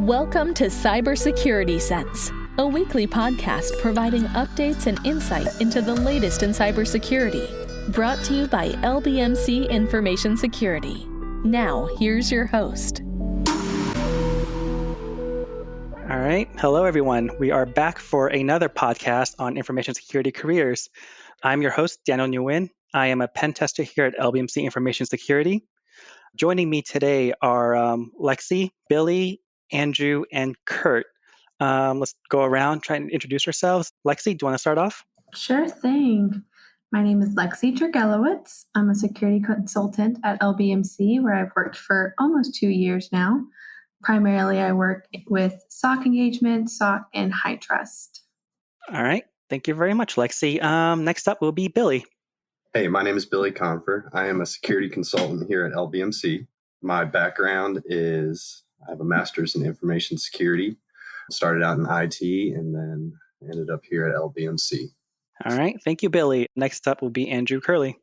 Welcome to Cybersecurity Sense, a weekly podcast providing updates and insight into the latest in cybersecurity, brought to you by LBMC Information Security. Now, here's your host. All right. Hello, everyone. We are back for another podcast on information security careers. I'm your host, Daniel Nguyen. I am a pen tester here at LBMC Information Security. Joining me today are Lexi, Billy, Andrew, and Kurt. Let's go around, try and introduce ourselves. Lexi, do you want to start off? Sure thing. My name is Lexi Tergelowitz. I'm a security consultant at LBMC, where I've worked for almost 2 years now. Primarily, I work with SOC engagement, SOC, and high trust. All right. Thank you very much, Lexi. Next up will be Billy. Hey, my name is Billy Confer. I am a security consultant here at LBMC. My background is I have a master's in information security. Started out in IT and then ended up here at LBMC. All right. Thank you, Billy. Next up will be Andrew Curley.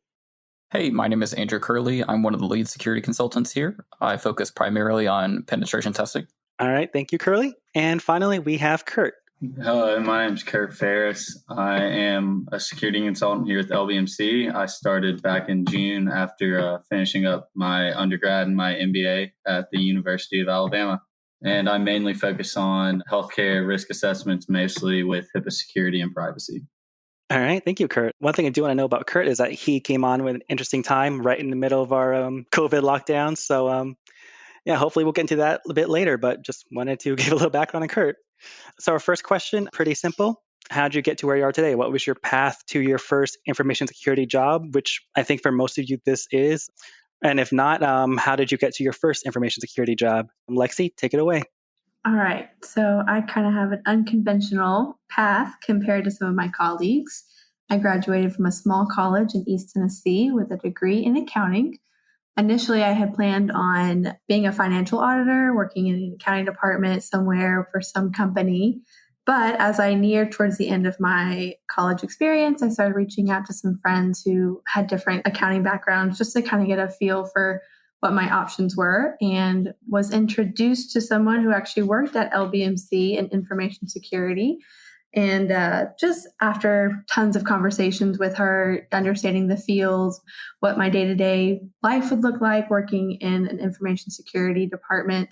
Hey, my name is Andrew Curley. I'm one of the lead security consultants here. I focus primarily on penetration testing. All right. Thank you, Curley. And finally, we have Kurt. Hello, my name is Kurt Ferris. I am a security consultant here at the LBMC. I started back in June after finishing up my undergrad and my MBA at the University of Alabama. And I mainly focus on healthcare risk assessments, mostly with HIPAA security and privacy. All right. Thank you, Kurt. One thing I do want to know about Kurt is that he came on with an interesting time right in the middle of our COVID lockdown. So, hopefully we'll get into that a bit later, but just wanted to give a little background on Kurt. So our first question, pretty simple. How did you get to where you are today? What was your path to your first information security job, which I think for most of you this is? And if not, how did you get to your first information security job? Lexi, take it away. All right. So I kind of have an unconventional path compared to some of my colleagues. I graduated from a small college in East Tennessee with a degree in accounting. Initially, I had planned on being a financial auditor, working in an accounting department somewhere for some company. But as I neared towards the end of my college experience, I started reaching out to some friends who had different accounting backgrounds just to kind of get a feel for what my options were, and was introduced to someone who actually worked at LBMC in information security. And just after tons of conversations with her, understanding the fields, what my day-to-day life would look like working in an information security department,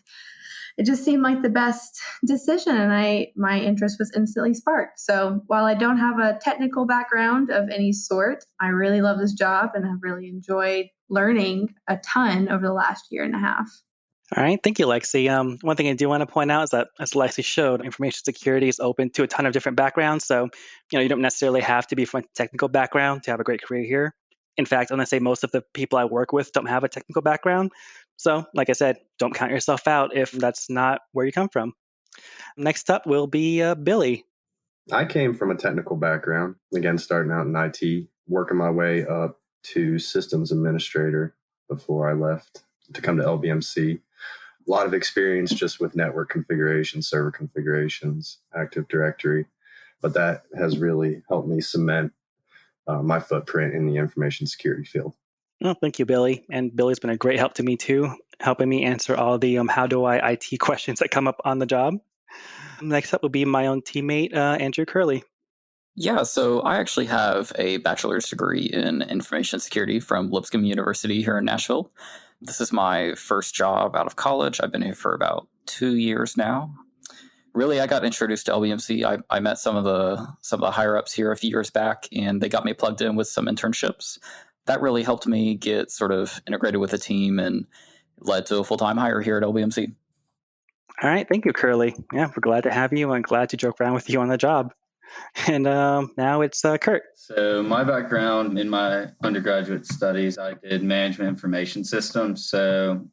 it just seemed like the best decision. And my interest was instantly sparked. So while I don't have a technical background of any sort, I really love this job and have really enjoyed learning a ton over the last year and a half. All right. Thank you, Lexi. One thing I do want to point out is that, as Lexi showed, information security is open to a ton of different backgrounds. So, you don't necessarily have to be from a technical background to have a great career here. In fact, I'm going to say most of the people I work with don't have a technical background. So, like I said, don't count yourself out if that's not where you come from. Next up will be Billy. I came from a technical background, again, starting out in IT, working my way up to systems administrator before I left to come to LBMC. A lot of experience just with network configuration, server configurations, Active Directory, but that has really helped me cement my footprint in the information security field. Well, thank you, Billy. And Billy's been a great help to me too, helping me answer all the how do I IT questions that come up on the job. Next up will be my own teammate, Andrew Curley. Yeah, so I actually have a bachelor's degree in information security from Lipscomb University here in Nashville. This is my first job out of college. I've been here for about 2 years now. Really, I got introduced to LBMC. I met some of the higher ups here a few years back, and they got me plugged in with some internships. That really helped me get sort of integrated with the team and led to a full-time hire here at LBMC. All right. Thank you, Curley. Yeah, we're glad to have you and glad to joke around with you on the job. And now it's Kurt. So my background in my undergraduate studies, I did management information systems, so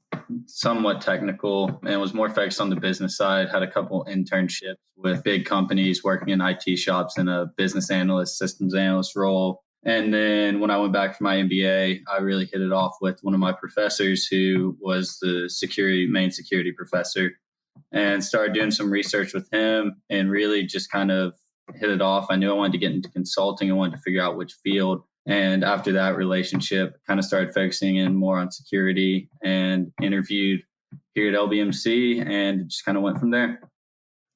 somewhat technical, and was more focused on the business side. Had a couple internships with big companies working in IT shops in a business analyst, systems analyst role. And then when I went back for my MBA, I really hit it off with one of my professors who was the main security professor, and started doing some research with him and really just kind of hit it off. I knew I wanted to get into consulting. I wanted to figure out which field. And after that relationship, kind of started focusing in more on security and interviewed here at LBMC, and just kind of went from there.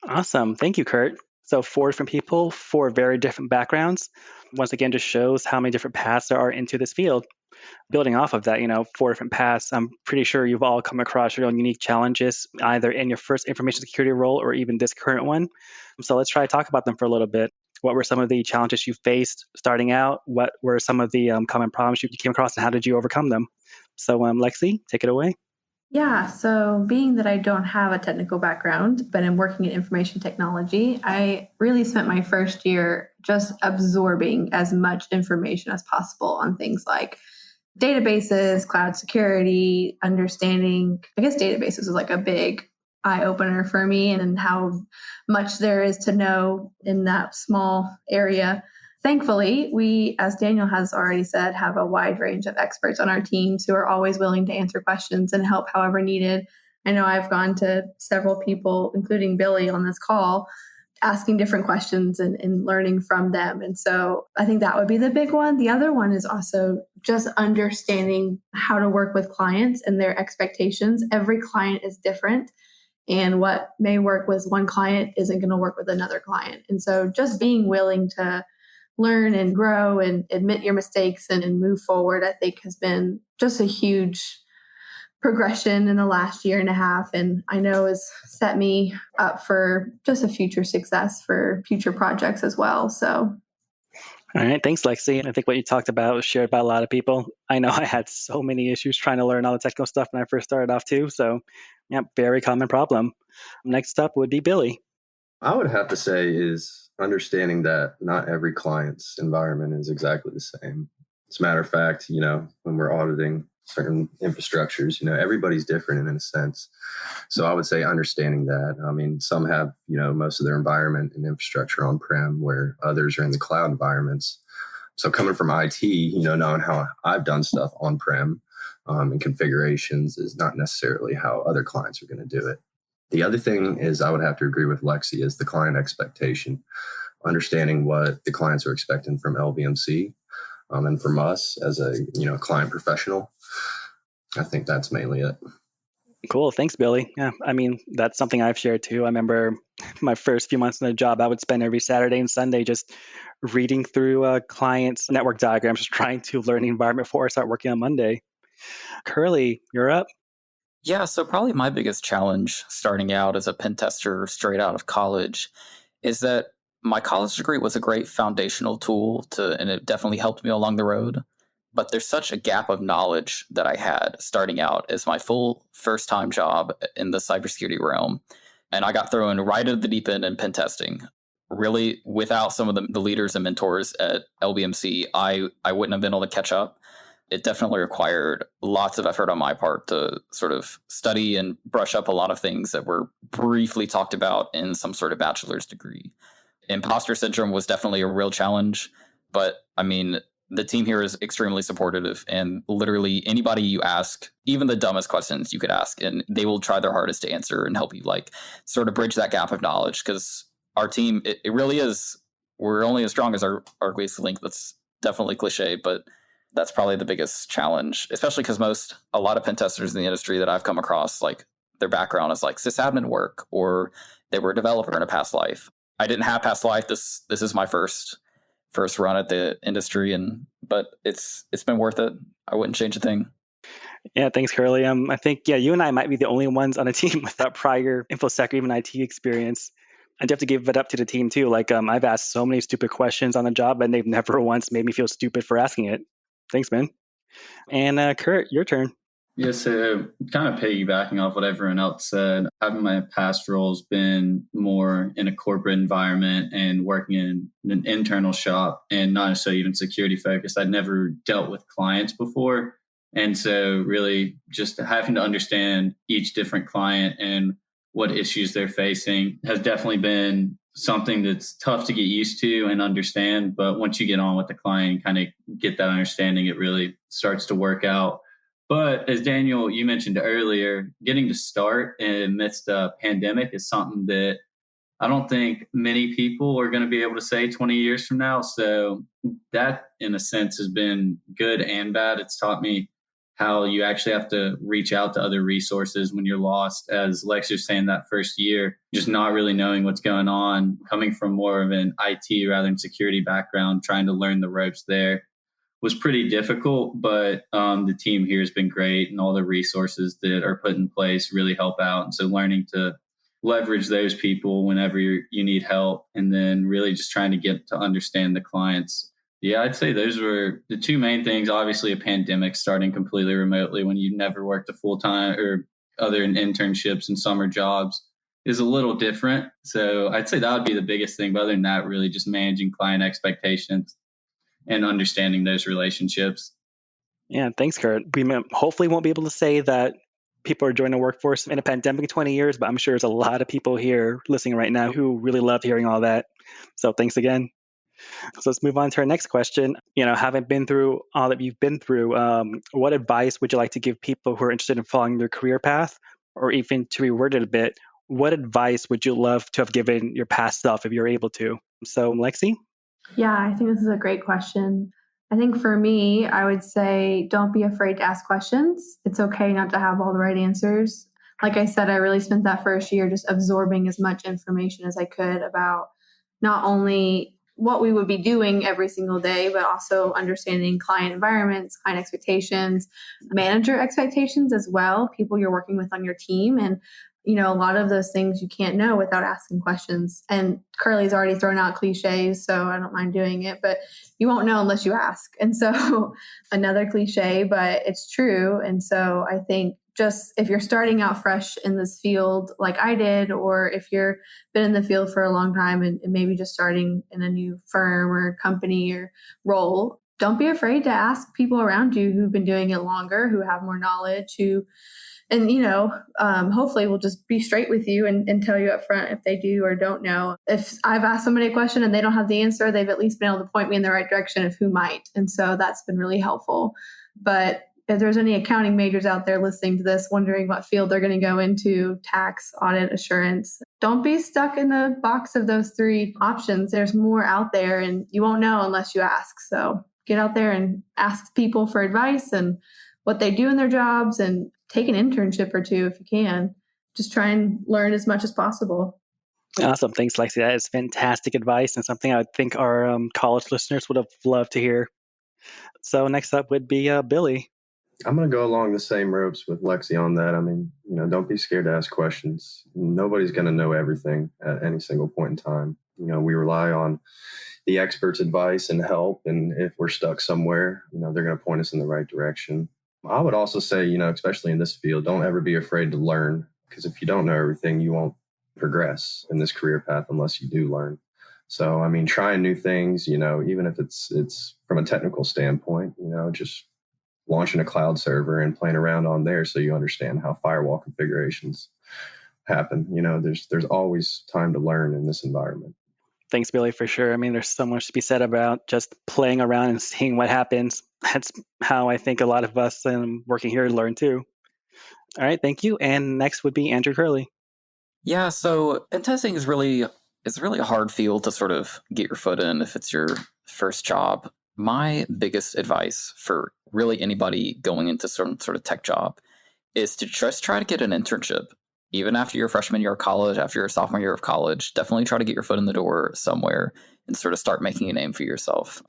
Awesome. Thank you, Kurt. So 4 different people, 4 very different backgrounds. Once again, just shows how many different paths there are into this field. Building off of that, 4 different paths, I'm pretty sure you've all come across your own unique challenges, either in your first information security role or even this current one. So let's try to talk about them for a little bit. What were some of the challenges you faced starting out? What were some of the common problems you came across, and how did you overcome them? So, Lexi, take it away. Yeah, so being that I don't have a technical background, but I'm working in information technology, I really spent my first year just absorbing as much information as possible on things like databases, cloud security, understanding. I guess databases was like a big eye opener for me, and how much there is to know in that small area. Thankfully, we, as Daniel has already said, have a wide range of experts on our teams who are always willing to answer questions and help however needed. I know I've gone to several people, including Billy on this call, asking different questions and learning from them. And so I think that would be the big one. The other one is also just understanding how to work with clients and their expectations. Every client is different, and what may work with one client isn't going to work with another client. And so just being willing to learn and grow and admit your mistakes and move forward, I think has been just a huge progression in the last year and a half. And I know has set me up for just a future success for future projects as well. So All right, thanks, Lexi. I think what you talked about was shared by a lot of people. I know I had so many issues trying to learn all the technical stuff when I first started off too. So, yeah, very common problem. Next up would be Billy. I would have to say is understanding that not every client's environment is exactly the same. As a matter of fact, when we're auditing certain infrastructures, everybody's different in a sense. So I would say understanding that. I mean, some have, most of their environment and infrastructure on-prem, where others are in the cloud environments. So coming from IT, knowing how I've done stuff on-prem and configurations is not necessarily how other clients are going to do it. The other thing is I would have to agree with Lexi is the client expectation, understanding what the clients are expecting from LBMC and from us as a client professional. I think that's mainly it. Cool. Thanks, Billy. Yeah, I mean, that's something I've shared too. I remember my first few months in the job, I would spend every Saturday and Sunday just reading through a client's network diagrams, just trying to learn the environment before I start working on Monday. Curly, you're up. Yeah, so probably my biggest challenge starting out as a pen tester straight out of college is that my college degree was a great foundational tool and it definitely helped me along the road. But there's such a gap of knowledge that I had starting out as my full first time job in the cybersecurity realm. And I got thrown right into the deep end in pen testing. Really, without some of the leaders and mentors at LBMC, I wouldn't have been able to catch up. It definitely required lots of effort on my part to sort of study and brush up a lot of things that were briefly talked about in some sort of bachelor's degree. Imposter syndrome was definitely a real challenge, but I mean, the team here is extremely supportive, and literally anybody you ask, even the dumbest questions you could ask, and they will try their hardest to answer and help you like sort of bridge that gap of knowledge. Because our team, it really is, we're only as strong as our weakest link. That's definitely cliche, but that's probably the biggest challenge, especially because a lot of pen testers in the industry that I've come across, like their background is like sysadmin work, or they were a developer in a past life. I didn't have past life. This is my first run at the industry, but it's been worth it. I wouldn't change a thing. Yeah, thanks, Curly. I think you and I might be the only ones on a team without prior infosec or even IT experience. I do have to give it up to the team too. Like I've asked so many stupid questions on the job, and they've never once made me feel stupid for asking it. Thanks, man. And Kurt, your turn. Yeah, so kind of piggybacking off what everyone else said, having my past roles been more in a corporate environment and working in an internal shop and not necessarily even security focused. I'd never dealt with clients before. And so really just having to understand each different client and what issues they're facing has definitely been something that's tough to get used to and understand. But once you get on with the client and kind of get that understanding, it really starts to work out. But as Daniel, you mentioned earlier, getting to start amidst a pandemic is something that I don't think many people are going to be able to say 20 years from now. So that, in a sense, has been good and bad. It's taught me how you actually have to reach out to other resources when you're lost. As Lex was saying, that first year, just not really knowing what's going on, coming from more of an IT rather than security background, trying to learn the ropes there was pretty difficult, but the team here has been great, and all the resources that are put in place really help out. And so learning to leverage those people whenever you need help, and then really just trying to get to understand the clients. Yeah, I'd say those were the two main things. Obviously, a pandemic, starting completely remotely when you never worked a full time or other internships and summer jobs is a little different. So I'd say that would be the biggest thing. But other than that, really just managing client expectations and understanding those relationships. Yeah, thanks, Kurt. Hopefully won't be able to say that people are joining the workforce in a pandemic 20 years, but I'm sure there's a lot of people here listening right now who really loved hearing all that. So thanks again. So let's move on to our next question. Having been through all that you've been through, what advice would you like to give people who are interested in following their career path? Or even to reword it a bit, what advice would you love to have given your past self if you're able to? So, Lexi? Yeah, I think this is a great question. I think for me, I would say don't be afraid to ask questions. It's okay not to have all the right answers. Like I said, I really spent that first year just absorbing as much information as I could about not only what we would be doing every single day, but also understanding client environments, client expectations, manager expectations as well, people you're working with on your team. And a lot of those things you can't know without asking questions. And Curly's already thrown out cliches, so I don't mind doing it, but you won't know unless you ask. And so another cliche, but it's true. And so I think just if you're starting out fresh in this field like I did, or if you're been in the field for a long time and maybe just starting in a new firm or company or role, don't be afraid to ask people around you who've been doing it longer, who have more knowledge, hopefully we'll just be straight with you and tell you up front if they do or don't know. If I've asked somebody a question and they don't have the answer, they've at least been able to point me in the right direction of who might. And so that's been really helpful. But if there's any accounting majors out there listening to this, wondering what field they're going to go into, tax, audit, assurance, don't be stuck in the box of those three options. There's more out there and you won't know unless you ask. So get out there and ask people for advice and what they do in their jobs, and take an internship or two if you can. Just try and learn as much as possible. Awesome. Thanks, Lexi. That is fantastic advice and something I think our college listeners would have loved to hear. So next up would be Billy. I'm going to go along the same ropes with Lexi on that. I mean, don't be scared to ask questions. Nobody's going to know everything at any single point in time. We rely on the experts' advice and help. And if we're stuck somewhere, they're going to point us in the right direction. I would also say, especially in this field, don't ever be afraid to learn, because if you don't know everything, you won't progress in this career path unless you do learn. So, I mean, trying new things, even if it's from a technical standpoint, just launching a cloud server and playing around on there so you understand how firewall configurations happen. There's always time to learn in this environment. Thanks, Billy, for sure. I mean, there's so much to be said about just playing around and seeing what happens. That's how I think a lot of us working here learn too. All right, thank you. And next would be Andrew Curley. Yeah, so pen testing is really a hard field to sort of get your foot in if it's your first job. My biggest advice for really anybody going into some sort of tech job is to just try to get an internship. Even after your freshman year of college, after your sophomore year of college, definitely try to get your foot in the door somewhere and sort of start making a name for yourself.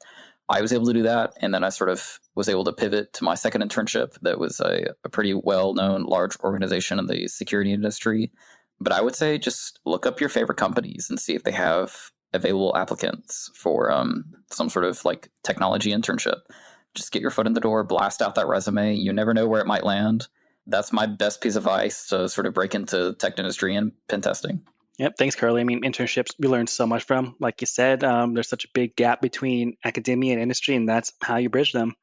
I was able to do that, and then I sort of was able to pivot to my second internship that was a pretty well-known large organization in the security industry. But I would say just look up your favorite companies and see if they have available applicants for some sort of like technology internship. Just get your foot in the door, blast out that resume. You never know where it might land. That's my best piece of advice to sort of break into tech industry and pen testing. Yep. Thanks, Curly. I mean, internships, we learn so much from. Like you said, there's such a big gap between academia and industry, and that's how you bridge them.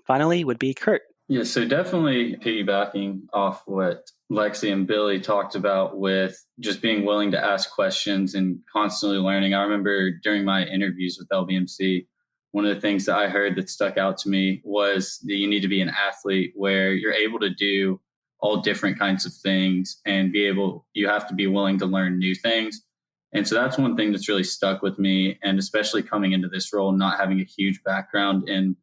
Finally would be Kurt. Yeah, so definitely piggybacking off what Lexi and Billy talked about with just being willing to ask questions and constantly learning. I remember during my interviews with LBMC, one of the things that I heard that stuck out to me was that you need to be an athlete where you're able to do all different kinds of things and you have to be willing to learn new things. And so that's one thing that's really stuck with me. And especially coming into this role, not having a huge background in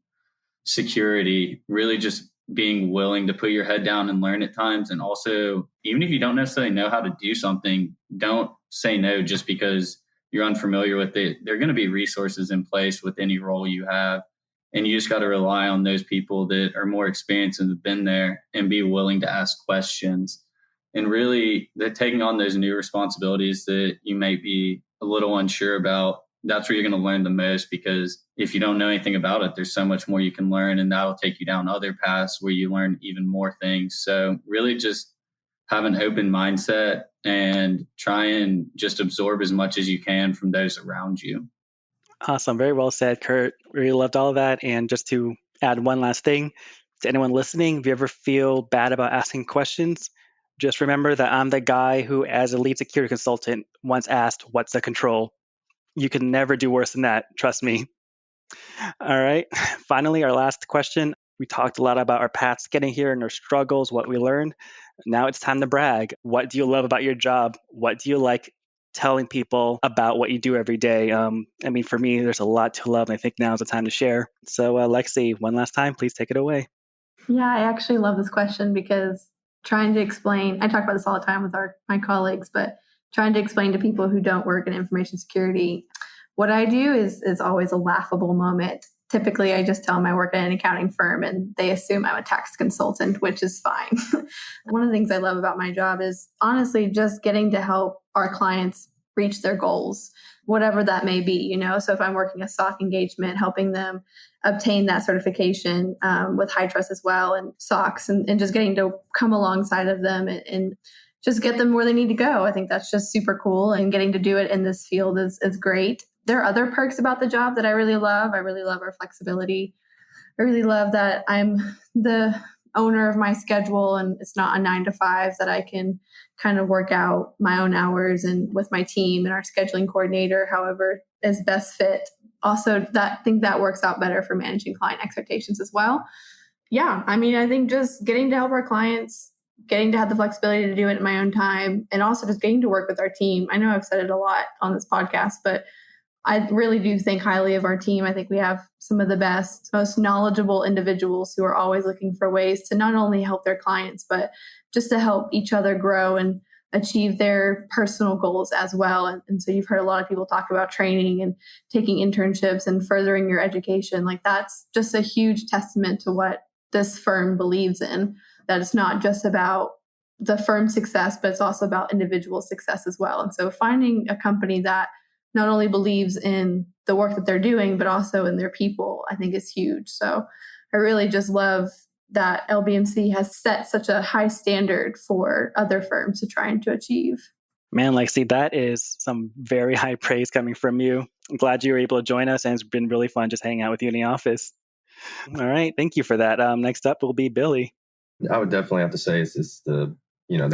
security, really just being willing to put your head down and learn at times. And also, even if you don't necessarily know how to do something, don't say no just because you're unfamiliar with it. There are going to be resources in place with any role you have. And you just got to rely on those people that are more experienced and have been there and be willing to ask questions. And really, that taking on those new responsibilities that you may be a little unsure about, that's where you're going to learn the most, because if you don't know anything about it, there's so much more you can learn, and that'll take you down other paths where you learn even more things. So really just have an open mindset and try and just absorb as much as you can from those around you. Awesome. Very well said, Kurt. Really loved all of that. And just to add one last thing to anyone listening, if you ever feel bad about asking questions, just remember that I'm the guy who, as a lead security consultant, once asked, "What's the control?" You can never do worse than that. Trust me. All right. Finally, our last question. We talked a lot about our paths getting here and our struggles, what we learned. Now it's time to brag. What do you love about your job? What do you like telling people about what you do every day? For me, there's a lot to love, and I think now is the time to share. So, Lexi, one last time, please take it away. Yeah, I actually love this question because trying to explain, I talk about this all the time with my colleagues, but trying to explain to people who don't work in information security, what I do is always a laughable moment. Typically, I just tell them I work at an accounting firm and they assume I'm a tax consultant, which is fine. One of the things I love about my job is honestly just getting to help our clients reach their goals, whatever that may be, So if I'm working a SOC engagement, helping them obtain that certification with high trust as well and SOCs and just getting to come alongside of them and just get them where they need to go. I think that's just super cool, and getting to do it in this field is great. There are other perks about the job that I really love. I really love our flexibility. I really love that I'm the owner of my schedule and it's not a 9 to 5, that I can kind of work out my own hours and with my team and our scheduling coordinator, however is best fit. Also, I think that works out better for managing client expectations as well. Yeah, I think just getting to help our clients, getting to have the flexibility to do it in my own time, and also just getting to work with our team. I know I've said it a lot on this podcast, but I really do think highly of our team. I think we have some of the best, most knowledgeable individuals who are always looking for ways to not only help their clients, but just to help each other grow and achieve their personal goals as well. And so you've heard a lot of people talk about training and taking internships and furthering your education. Like that's just a huge testament to what this firm believes in, that it's not just about the firm's success, but it's also about individual success as well. And so finding a company that not only believes in the work that they're doing, but also in their people, I think is huge. So I really just love that LBMC has set such a high standard for other firms to try and to achieve. Man, Lexi, that is some very high praise coming from you. I'm glad you were able to join us, and it's been really fun just hanging out with you in the office. All right, thank you for that. Next up will be Billy. I would definitely have to say it's the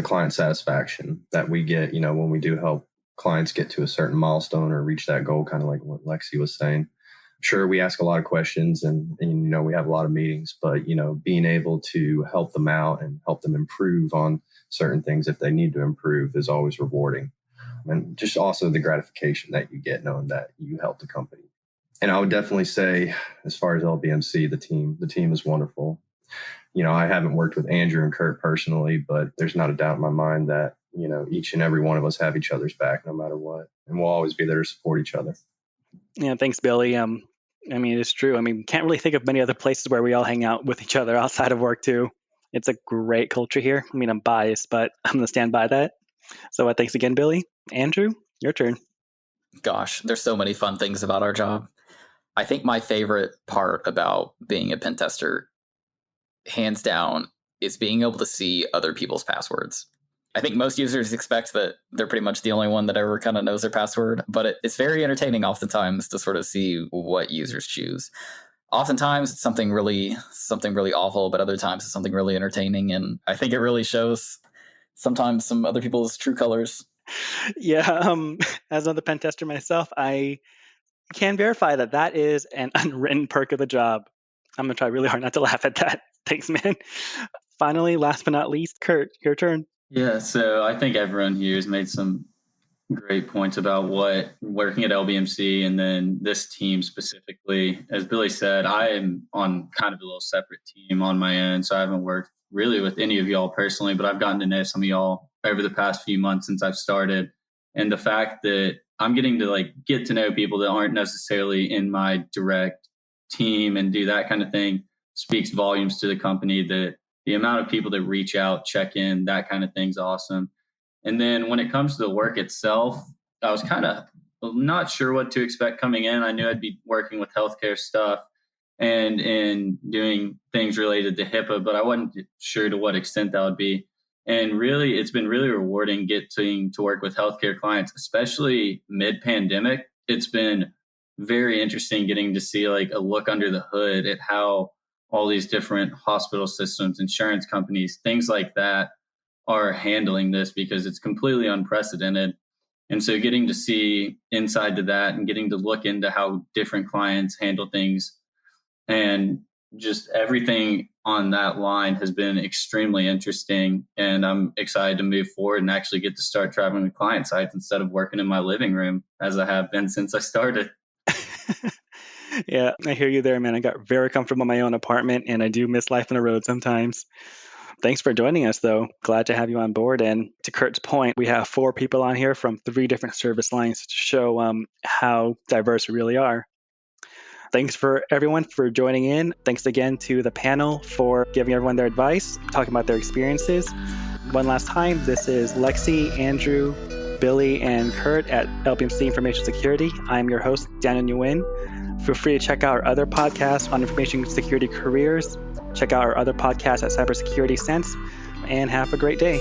client satisfaction that we get, when we do help clients get to a certain milestone or reach that goal, kind of like what Lexi was saying. Sure, we ask a lot of questions and we have a lot of meetings, but, being able to help them out and help them improve on certain things if they need to improve is always rewarding. And just also the gratification that you get knowing that you helped the company. And I would definitely say, as far as LBMC, the team is wonderful. I haven't worked with Andrew and Kurt personally, but there's not a doubt in my mind that, each and every one of us have each other's back no matter what. And we'll always be there to support each other. Yeah, thanks, Billy. It's true. Can't really think of many other places where we all hang out with each other outside of work too. It's a great culture here. I'm biased, but I'm going to stand by that. So thanks again, Billy. Andrew, your turn. Gosh, there's so many fun things about our job. I think my favorite part about being a pen tester, hands down, is being able to see other people's passwords. I think most users expect that they're pretty much the only one that ever kind of knows their password, but it's very entertaining oftentimes to sort of see what users choose. Oftentimes it's something really awful, but other times it's something really entertaining, and I think it really shows sometimes some other people's true colors. Yeah, as another pen tester myself, I can verify that is an unwritten perk of the job. I'm going to try really hard not to laugh at that. Thanks, man. Finally, last but not least, Kurt, your turn. Yeah, so I think everyone here has made some great points about what working at LBMC and then this team specifically. As Billy said, I am on kind of a little separate team on my end, so I haven't worked really with any of y'all personally, but I've gotten to know some of y'all over the past few months since I've started. And the fact that I'm getting to get to know people that aren't necessarily in my direct team and do that kind of thing speaks volumes to the company. That the amount of people that reach out, check in, that kind of thing's awesome. And then when it comes to the work itself, I was kind of not sure what to expect coming in. I knew I'd be working with healthcare stuff and doing things related to HIPAA, but I wasn't sure to what extent that would be. And really, it's been really rewarding getting to work with healthcare clients, especially mid-pandemic. It's been very interesting getting to see a look under the hood at how all these different hospital systems, insurance companies, things like that are handling this, because it's completely unprecedented. And so getting to see inside to that and getting to look into how different clients handle things and just everything on that line has been extremely interesting. And I'm excited to move forward and actually get to start traveling to client sites instead of working in my living room as I have been since I started. Yeah, I hear you there, man. I got very comfortable in my own apartment, and I do miss life on the road sometimes. Thanks for joining us, though. Glad to have you on board. And to Kurt's point, we have 4 people on here from 3 different service lines to show how diverse we really are. Thanks for everyone for joining in. Thanks again to the panel for giving everyone their advice, talking about their experiences. One last time, this is Lexi, Andrew, Billy, and Kurt at LBMC Information Security. I'm your host, Daniel Nguyen. Feel free to check out our other podcasts on information security careers. Check out our other podcasts at Cybersecurity Sense, and have a great day.